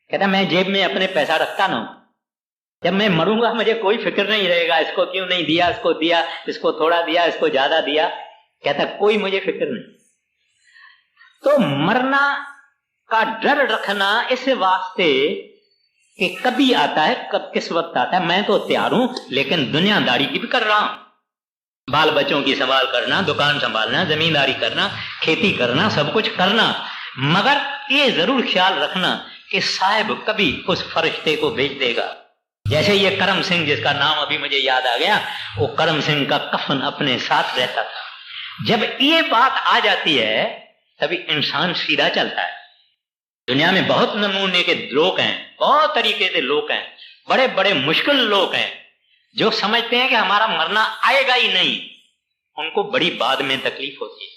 कहता मैं जेब में अपने पैसा रखता ना, जब मैं मरूंगा मुझे कोई फिक्र नहीं रहेगा, इसको क्यों नहीं दिया, इसको दिया, इसको थोड़ा दिया, इसको ज्यादा दिया। कहता कोई मुझे फिक्र नहीं। तो मरना का डर रखना इस वास्ते कि कभी आता है, कब किस वक्त आता है। मैं तो तैयार हूं, लेकिन दुनियादारी की भी कर रहा हूं। बाल बच्चों की संभाल करना, दुकान संभालना, जमींदारी करना, खेती करना, सब कुछ करना, मगर ये जरूर ख्याल रखना कि साहिब कभी उस फरिश्ते को भेज देगा जैसे ये करम सिंह, जिसका नाम अभी मुझे याद आ गया, वो करम सिंह का कफन अपने साथ रहता था। जब ये बात आ जाती है तभी इंसान सीधा चलता है। दुनिया में बहुत नमूने के लोग हैं, बहुत तरीके के लोग हैं, बड़े बड़े मुश्किल लोग हैं जो समझते हैं कि हमारा मरना आएगा ही नहीं। उनको बड़ी बाद में तकलीफ होती है।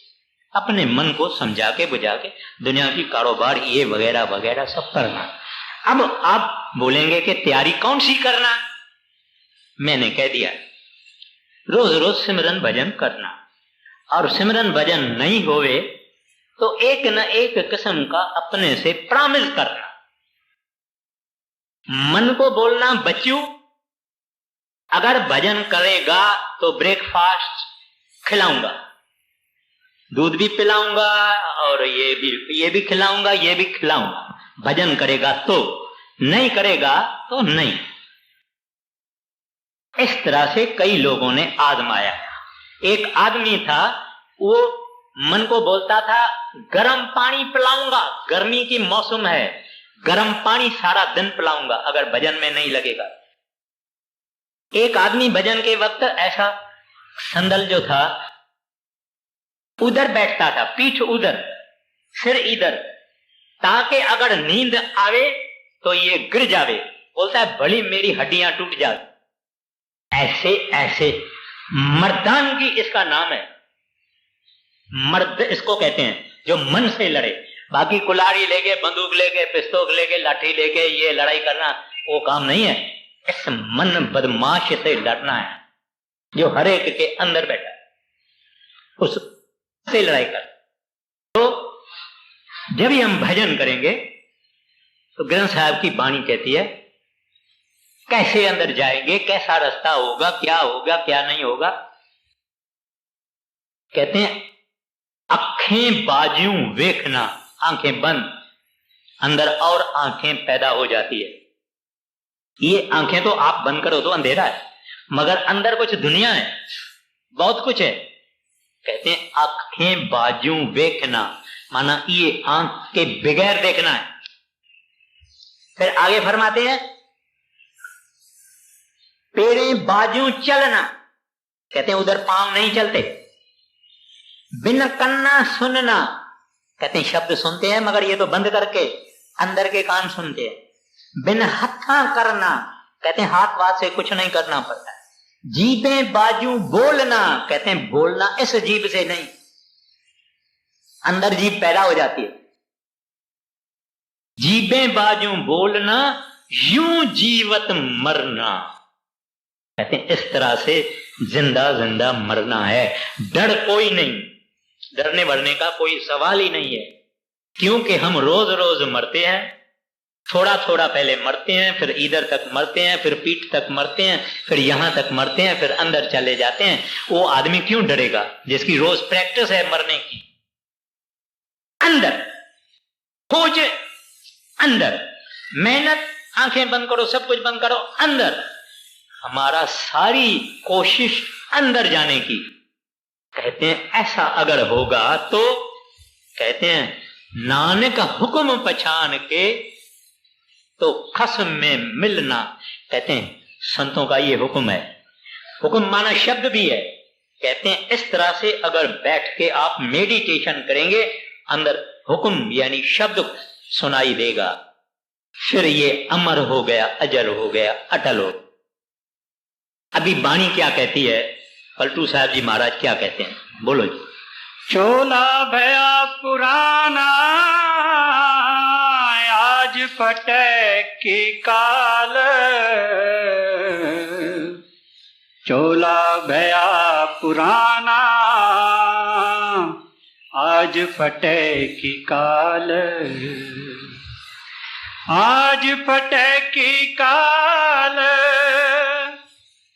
अपने मन को समझा के बुझा के दुनिया की कारोबार ये वगैरह वगैरह सब करना। अब आप बोलेंगे कि तैयारी कौन सी करना, मैंने कह दिया रोज रोज सिमरन भजन करना, और सिमरन भजन नहीं होवे तो एक न एक किस्म का अपने से प्रॉमिस करना। मन को बोलना बच्चू अगर भजन करेगा तो ब्रेकफास्ट खिलाऊंगा, दूध भी पिलाऊंगा और ये भी खिलाऊंगा, ये भी खिलाऊंगा। भजन करेगा तो, नहीं करेगा तो नहीं। इस तरह से कई लोगों ने आजमाया। एक आदमी था, वो मन को बोलता था गर्म पानी पिलाऊंगा, गर्मी की मौसम है, गर्म पानी सारा दिन पिलाऊंगा अगर भजन में नहीं लगेगा। एक आदमी भजन के वक्त ऐसा संदल जो था उधर बैठता था, पीठ उधर सिर इधर, ताकि अगर नींद आवे तो ये गिर जावे। बोलता है भली मेरी हड्डियां टूट जाए। ऐसे ऐसे मर्दानगी इसका नाम है। मर्द इसको कहते हैं जो मन से लड़े। बाकी कुल्हाड़ी लेके, बंदूक लेके, पिस्तौल लेके, लाठी लेके ये लड़ाई करना वो काम नहीं है। इस मन बदमाश से लड़ना है जो हर एक के अंदर बैठा है, उससे लड़ाई कर। तो जब भी हम भजन करेंगे तो ग्रंथ साहब की वाणी कहती है कैसे अंदर जाएंगे, कैसा रास्ता होगा, क्या नहीं होगा। कहते हैं अखें बाजू वेखना, आंखें बंद, अंदर और आंखें पैदा हो जाती है। ये आंखें तो आप बंद करो तो अंधेरा है, मगर अंदर कुछ दुनिया है, बहुत कुछ है। कहते हैं आंखें बाजू वेखना, माना ये आंख के बगैर देखना है। फिर आगे फरमाते हैं पेड़े बाजू चलना, कहते हैं उधर पांव नहीं चलते। बिन कन्ना सुनना, कहते हैं शब्द सुनते हैं मगर ये तो बंद करके अंदर के कान सुनते हैं। बिन हथा करना, कहते हैं हाथ वाथ से कुछ नहीं करना पड़ता है। जीभें बाजू बोलना, कहते हैं बोलना इस जीभ से नहीं, अंदर जीभ पैदा हो जाती है। जीभें बाजू बोलना, यूं जीवत मरना, कहते हैं इस तरह से जिंदा जिंदा मरना है। डर कोई नहीं, डरने मरने का कोई सवाल ही नहीं है, क्योंकि हम रोज रोज मरते हैं। थोड़ा थोड़ा पहले मरते हैं, फिर इधर तक मरते हैं, फिर पीठ तक मरते हैं, फिर यहां तक मरते हैं, फिर अंदर चले जाते हैं। वो आदमी क्यों डरेगा जिसकी रोज प्रैक्टिस है मरने की। अंदर खोज, अंदर मेहनत, आंखें बंद करो, सब कुछ बंद करो, अंदर हमारा सारी कोशिश अंदर जाने की। कहते हैं ऐसा अगर होगा तो कहते हैं नानक हुक्म पहचान के तो खस्म में मिलना। कहते हैं संतों का ये हुक्म है। हुक्म माना शब्द भी है। कहते हैं इस तरह से अगर बैठ के आप मेडिटेशन करेंगे, अंदर हुक्म यानी शब्द सुनाई देगा, फिर ये अमर हो गया, अजर हो गया, अटल हो। अभी वाणी क्या कहती है, पलटू साहब जी महाराज क्या कहते हैं, बोलो जी। चोला भया पुराना आज फटे की काल, चोला भया पुराना आज फटे की काल, आज फटे की काल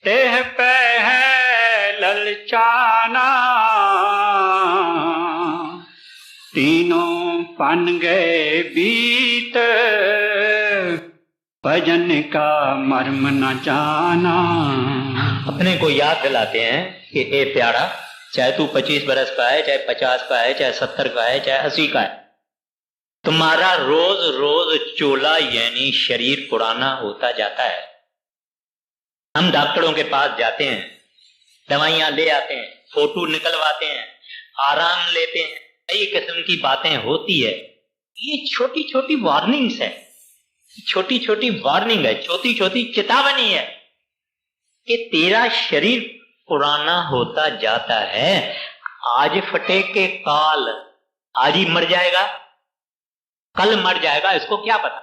तेह पे है ललचाना, तीनों पन गए बीत भजन का मर्म न जाना। अपने को याद दिलाते हैं कि ए प्यारा, चाहे तू 25 बरस का है, चाहे 50 का है, चाहे 70 का है, चाहे 80 का है, तुम्हारा रोज रोज चोला यानी शरीर पुराना होता जाता है। हम डॉक्टरों के पास जाते हैं, दवाइयां ले आते हैं, फोटो निकलवाते हैं, आराम लेते हैं, कई किस्म की बातें होती है। ये छोटी छोटी वार्निंग्स है, छोटी छोटी वार्निंग है, छोटी छोटी चेतावनी है कि तेरा शरीर पुराना होता जाता है। आज फटे के काल, आज ही मर जाएगा, कल मर जाएगा, इसको क्या पता।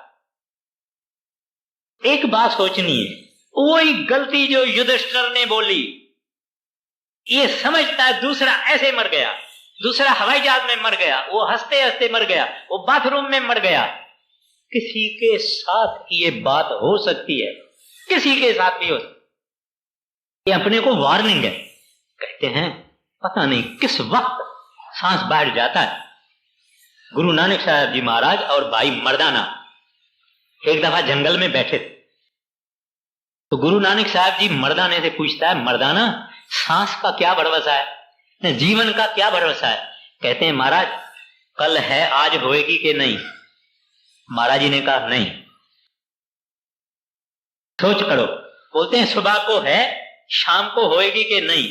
एक बात सोचनी है, वही गलती जो युधिष्ठिर ने बोली, ये समझता है दूसरा ऐसे मर गया, दूसरा हवाई जहाज में मर गया, वो हंसते हंसते मर गया, वो बाथरूम में मर गया। किसी के साथ ये बात हो सकती है, किसी के साथ भी हो सकती है। ये अपने को वार्निंग है। कहते हैं पता नहीं किस वक्त सांस बाहर जाता है। गुरु नानक साहब जी महाराज और भाई मर्दाना एक दफा जंगल में बैठे थे, तो गुरु नानक साहब जी मर्दाने से पूछता है, मर्दाना सांस का क्या भरोसा है, जीवन का क्या भरोसा है? कहते हैं महाराज कल है, आज होएगी कि नहीं? महाराज जी ने कहा नहीं, सोच करो। बोलते हैं सुबह को है, शाम को होएगी कि नहीं?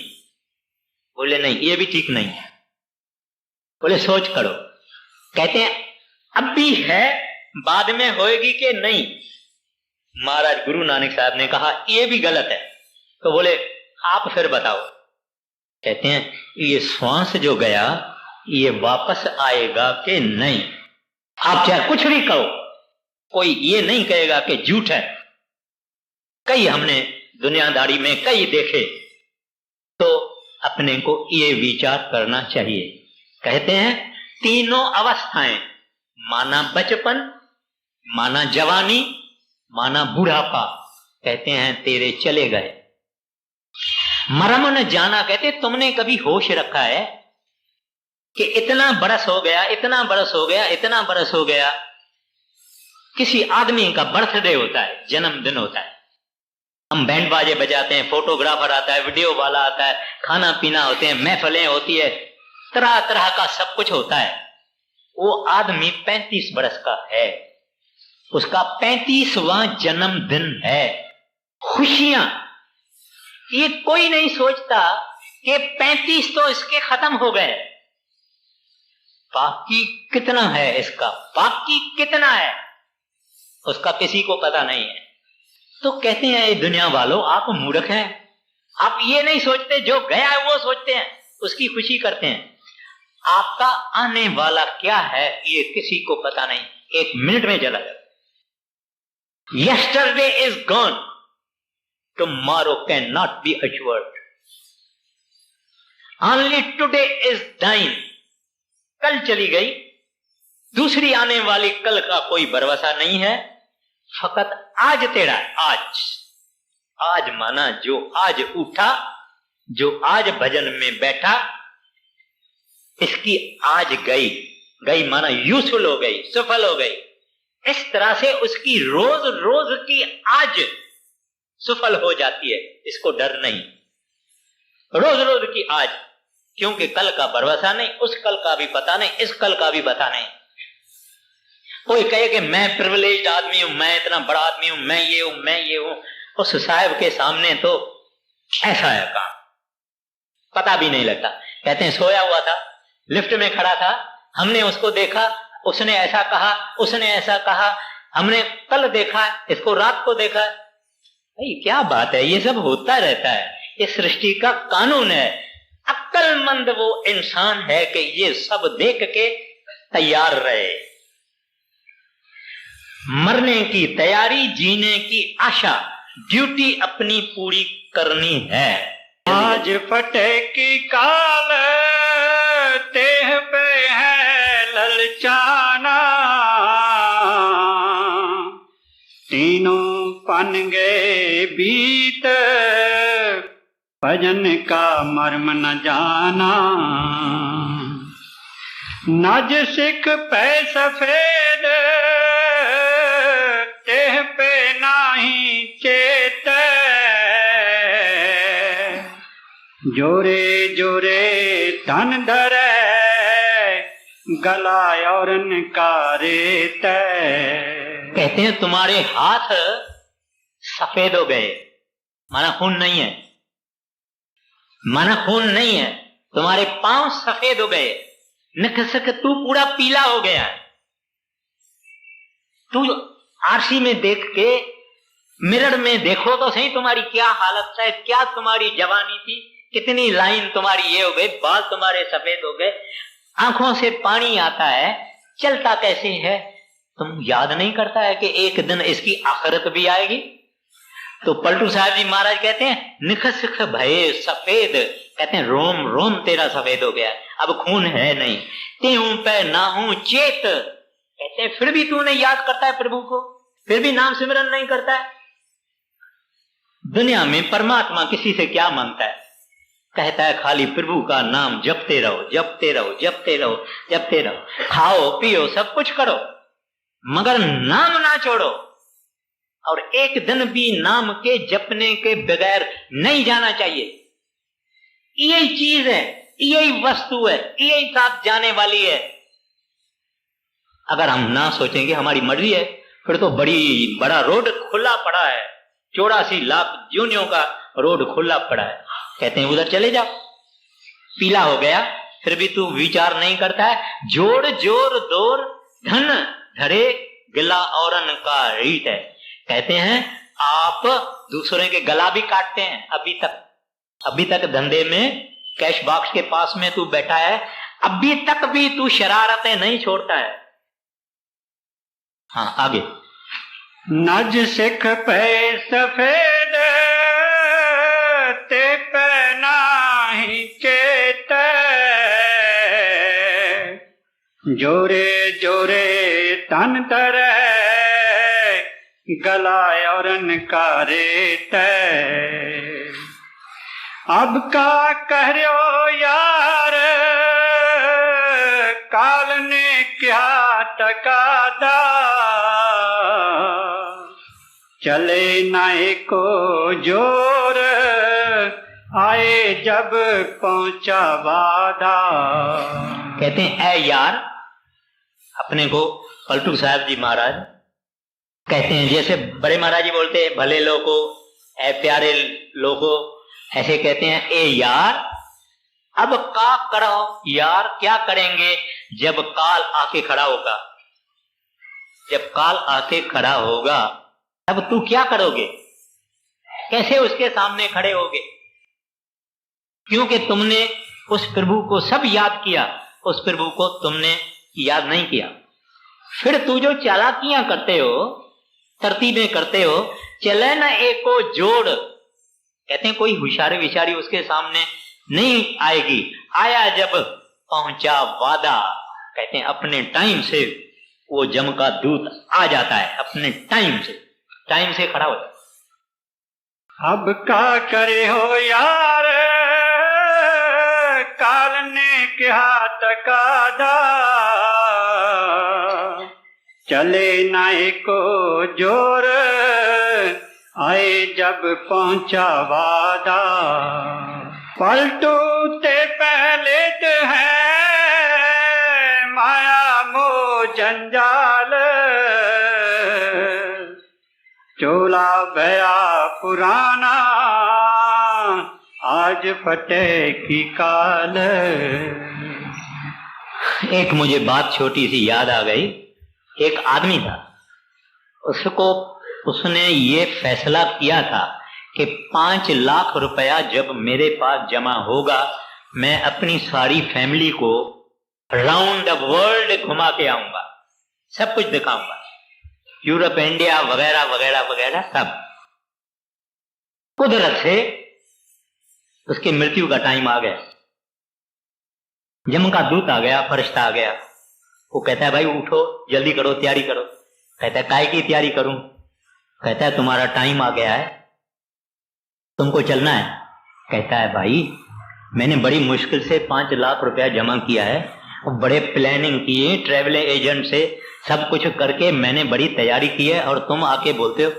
बोले नहीं, ये भी ठीक नहीं है। बोले सोच करो। कहते हैं अब भी है, बाद में होएगी कि नहीं? महाराज गुरु नानक साहब ने कहा ये भी गलत है। तो बोले आप फिर बताओ। कहते हैं ये श्वास जो गया ये वापस आएगा कि नहीं? आप चाहे कुछ भी कहो, कोई ये नहीं कहेगा कि झूठ है। कई हमने दुनियादारी में कई देखे, तो अपने को ये विचार करना चाहिए। कहते हैं तीनों अवस्थाएं, माना बचपन, माना जवानी, माना बुढ़ापा, कहते हैं तेरे चले गए। मरम न जाना, कहते तुमने कभी होश रखा है कि इतना बरस हो गया, इतना बरस हो गया, इतना बरस हो गया। किसी आदमी का बर्थडे होता है, जन्मदिन होता है, हम बैंड बाजे बजाते हैं, फोटोग्राफर आता है, वीडियो वाला आता है, खाना पीना होते हैं, महफिलें होती है, तरह तरह का सब कुछ होता है। वो आदमी 35 बरस का है, उसका 35वां जन्मदिन है। खुशियां, ये कोई नहीं सोचता कि 35 तो इसके खत्म हो गए, बाकी कितना है इसका, बाकी कितना है उसका किसी को पता नहीं है। तो कहते हैं ये दुनिया वालों आप मूर्ख हैं, आप ये नहीं सोचते, जो गया है वो सोचते हैं, उसकी खुशी करते हैं। आपका आने वाला क्या है ये किसी को पता नहीं, एक मिनट में चला जाए। Yesterday is gone, tomorrow cannot be assured. Only today is dying. कल चली गई, दूसरी आने वाली कल का कोई भरोसा नहीं है। फकत आज तेरा, आज माना जो आज उठा, जो आज भजन में बैठा, इसकी आज गई माना यूजफुल हो गई, सफल हो गई। इस तरह से उसकी रोज रोज की आज सफल हो जाती है, इसको डर नहीं। रोज रोज की आज, क्योंकि कल का भरोसा नहीं, उस कल का भी पता नहीं, इस कल का भी पता नहीं। कोई कहे कि मैं प्रिविलेज्ड आदमी हूं, मैं इतना बड़ा आदमी हूं, मैं ये हूं, मैं ये हूं, उस साहब के सामने तो ऐसा है काम, पता भी नहीं लगता। कहते हैं सोया हुआ था, लिफ्ट में खड़ा था, हमने उसको देखा, उसने ऐसा कहा, उसने ऐसा कहा, हमने कल देखा, इसको रात को देखा। भाई क्या बात है, ये सब होता रहता है, ये सृष्टि का कानून है। अक्लमंद वो इंसान है कि ये सब देख के तैयार रहे। मरने की तैयारी, जीने की आशा, ड्यूटी अपनी पूरी करनी है। आज फटे की काल तेह पे है ललचाना, तीनों पन गए बीत भजन का मर्म न जाना। नज सिख पे सफेद तेह पे नाही चेत, जोरे जोरे तन धरे गला और रेत। कहते हैं तुम्हारे हाथ सफेद हो गए, माना खून नहीं है, माना खून नहीं है। तुम्हारे पांव सफेद हो गए, नखसक तू पूरा पीला हो गया। तू आरसी में देख के, मिरर में देखो तो सही तुम्हारी क्या हालत है, क्या तुम्हारी जवानी थी, कितनी लाइन तुम्हारी ये हो गई, बाल तुम्हारे सफेद हो गए, आंखों से पानी आता है, चलता कैसे है। तुम याद नहीं करता है कि एक दिन इसकी आखिरत भी आएगी। तो पलटू साहब जी महाराज कहते हैं निखसख भये सफेद, कहते हैं रोम रोम तेरा सफेद हो गया, अब खून है नहीं। तेहू पे ना हूं चेत, कहते हैं फिर भी तू नहीं याद करता है प्रभु को, फिर भी नाम सिमरन नहीं करता है। दुनिया में परमात्मा किसी से क्या मांगता है? कहता है खाली प्रभु का नाम जपते रहो, जपते रहो, जपते रहो, जपते रहो, खाओ पियो सब कुछ करो, मगर नाम ना छोड़ो। और एक दिन भी नाम के जपने के बगैर नहीं जाना चाहिए। यही चीज है, यही वस्तु है, यही साथ जाने वाली है। अगर हम ना सोचेंगे हमारी मर्जी है, फिर तो बड़ा रोड खुला पड़ा है, 84 लाख जूनियों का रोड खुला पड़ा है। कहते हैं उधर चले जाओ। पीला हो गया फिर भी तू विचार नहीं करता है। जोड़ जोर दोर धन धरे गला औरन का रीत है। कहते हैं आप दूसरे के गला भी काटते हैं। अभी तक धंधे में कैश बॉक्स के पास में तू बैठा है, अभी तक भी तू शरारतें नहीं छोड़ता है। हाँ आगे। नज सिख पे सफेद ते पे नाही चेत, जोरे जोरे तन तरे गला औरन का रेत। अब का कह रहो यार काल ने क्या टकादा, चले नाए को जोर आए जब पहुंचा वादा। कहते हैं ऐ यार, अपने को पलटू साहब जी महाराज कहते हैं, जैसे बड़े महाराज जी बोलते हैं भले लोगो, ऐ प्यारे लोगो, ऐसे कहते हैं ए यार अब का करो यार, क्या करेंगे जब काल आके खड़ा होगा। जब काल आके खड़ा होगा तब तू क्या करोगे, कैसे उसके सामने खड़े होगे? क्योंकि तुमने उस प्रभु को सब याद किया, उस प्रभु को तुमने याद नहीं किया। फिर तू जो चालाकियां करते हो, तरतीबें करते हो, चले ना एको जोड़। कहते हैं कोई होशियारी विचारी उसके सामने नहीं आएगी। आया जब पहुंचा वादा, कहते हैं अपने टाइम से वो जम का दूत आ जाता है, अपने टाइम से खड़ा हो जाता। अब का करे हो यार काल ने क्या टकादा, चले नाए को जोर आए जब पहुंचा वादा। पलटू ते पहले है माया मोह जंजाल, चोला भया पुराना आज फटे की काल। एक मुझे बात छोटी सी याद आ गई। एक आदमी था, उसने ये फैसला किया था कि 5 लाख रुपया जब मेरे पास जमा होगा मैं अपनी सारी फैमिली को राउंड द वर्ल्ड घुमा के आऊंगा, सब कुछ दिखाऊंगा, यूरोप, इंडिया वगैरह वगैरह वगैरह सब। कुदरत से उसकी मृत्यु का टाइम आ गया, जम का दूत आ गया, फरिश्ता आ गया। वो कहता है भाई उठो, जल्दी करो, तैयारी करो। कहता है काय की तैयारी करूं? कहता है तुम्हारा टाइम आ गया है, तुमको चलना है। कहता है भाई मैंने बड़ी मुश्किल से 5 लाख रुपया जमा किया है, और बड़े प्लानिंग किए, ट्रेवल एजेंट से सब कुछ करके मैंने बड़ी तैयारी की है, और तुम आके बोलते हो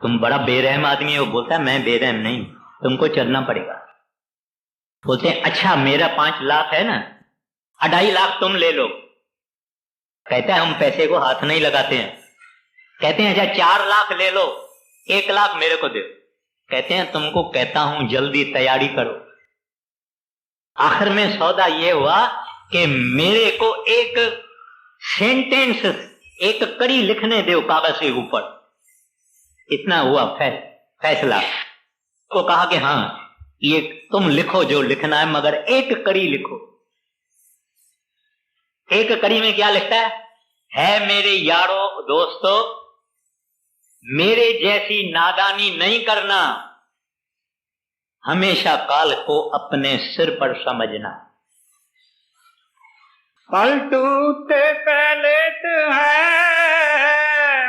तुम बड़ा बेरहम आदमी हो। बोलता है मैं बेरहम नहीं, तुमको चलना पड़ेगा। बोलते हैं अच्छा मेरा 5 लाख है ना, 2.5 लाख तुम ले लो। कहता है हम पैसे को हाथ नहीं लगाते हैं। कहते हैं अच्छा 4 लाख ले लो, 1 लाख मेरे को दो। कहते हैं तुमको कहता हूं जल्दी तैयारी करो। आखिर में सौदा ये हुआ कि मेरे को एक सेंटेंस, एक कड़ी लिखने दो कागज के ऊपर। इतना हुआ फैसला। को कहा कि हाँ ये तुम लिखो जो लिखना है, मगर एक कड़ी लिखो। एक कड़ी में क्या लिखता है मेरे यारों दोस्तों, मेरे जैसी नादानी नहीं करना, हमेशा काल को अपने सिर पर समझना। पलटूते पहले तो है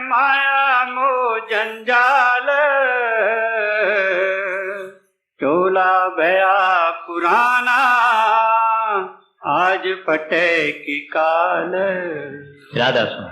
माया मोह जंजाल, चोला भया पुराना आज फटे की काल। राधा सुन।